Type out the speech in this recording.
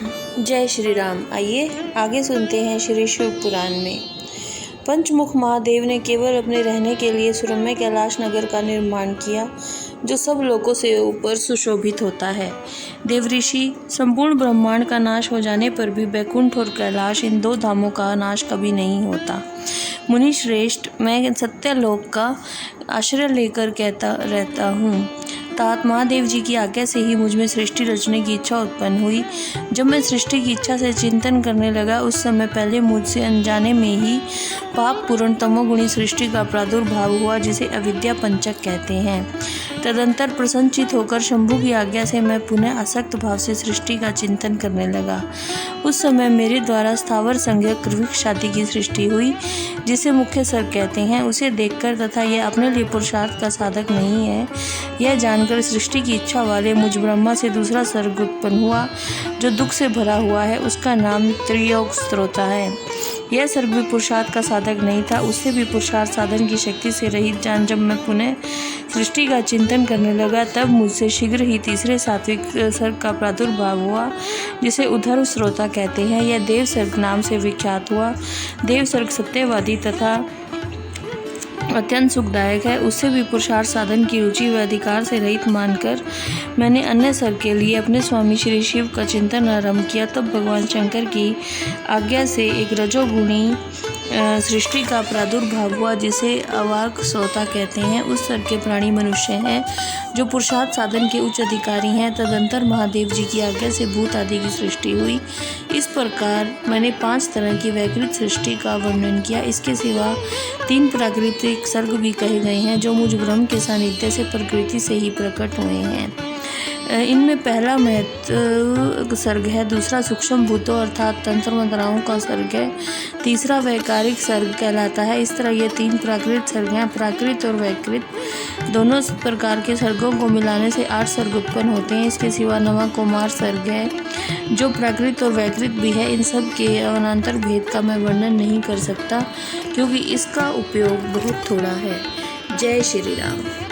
जय श्री राम। आइए आगे सुनते हैं श्री शिव पुराण में। पंचमुख महादेव ने केवल अपने रहने के लिए सुरम्य कैलाश नगर का निर्माण किया, जो सब लोकों से ऊपर सुशोभित होता है। देवऋषि, संपूर्ण ब्रह्मांड का नाश हो जाने पर भी वैकुंठ और कैलाश, इन दो धामों का नाश कभी नहीं होता। मुनि श्रेष्ठ, मैं सत्यलोक का आश्रय लेकर कहता रहता हूँ। तात महादेव जी की आज्ञा से ही मुझ में सृष्टि रचने की इच्छा उत्पन्न हुई। जब मैं सृष्टि की इच्छा से चिंतन करने लगा, उस समय पहले मुझसे अनजाने में ही पाप पूर्ण तमोगुणी सृष्टि का प्रादुर्भाव हुआ, जिसे अविद्या पंचक कहते हैं। तदंतर प्रसन्नचित होकर शंभु की आज्ञा से मैं पुनः आसक्त भाव से सृष्टि का चिंतन करने लगा। उस समय मेरे द्वारा स्थावर संज्ञक वृक्ष आदि की सृष्टि हुई, जिसे मुख्य सर्ग कहते हैं। उसे देखकर तथा यह अपने लिए पुरुषार्थ का साधक नहीं है, यह जानकर सृष्टि की इच्छा वाले मुझ ब्रह्मा से दूसरा सर्ग उत्पन्न हुआ, जो दुख से भरा हुआ है। उसका नाम त्रियोग स्त्रोता है। यह सर्ग भी पुरुषार्थ का साधक नहीं था, उससे भी पुरुषार्थ साधन की शक्ति से रहित जान जब मैं पुनः सृष्टि का चिंतन करने लगा, तब मुझसे शीघ्र ही तीसरे सात्विक सर्ग का प्रादुर्भाव हुआ, जिसे उद्धर स्त्रोता कहते हैं। यह देव सर्ग नाम से विख्यात हुआ। देव सर्ग सत्यवादी तथा अत्यंत सुखदायक है। उससे भी पुरुषार्थ साधन की रुचि व अधिकार से रहित मानकर मैंने अन्य सर्ग के लिए अपने स्वामी श्री शिव का चिंतन आरंभ किया। तब भगवान शंकर की आज्ञा से एक रजोगुणी सृष्टि का प्रादुर्भाव हुआ, जिसे अवाक श्रोता कहते हैं। उस सर्ग के प्राणी मनुष्य हैं, जो पुरुषार्थ साधन के उच्च अधिकारी हैं। तदंतर महादेव जी की आज्ञा से भूत आदि की सृष्टि हुई। इस प्रकार मैंने 5 तरह की वैकृत सृष्टि का वर्णन किया। इसके सिवा 3 प्राकृतिक सर्ग भी कहे गए हैं, जो मुझ ब्रह्म के सानिध्य से प्रकृति से ही प्रकट हुए हैं। इनमें पहला महत्व सर्ग है, दूसरा सूक्ष्म भूतों अर्थात तंत्र मंत्राओं का सर्ग है, तीसरा वैकारिक सर्ग कहलाता है। इस तरह ये 3 प्राकृत सर्ग हैं। प्राकृत और वैकृत दोनों प्रकार के सर्गों को मिलाने से 8 सर्ग उत्पन्न होते हैं। इसके सिवा 9वां कुमार सर्ग है, जो प्राकृत और वैकृत भी है। इन सब के अवनांतर भेद का मैं वर्णन नहीं कर सकता, क्योंकि इसका उपयोग बहुत थोड़ा है। जय श्री राम।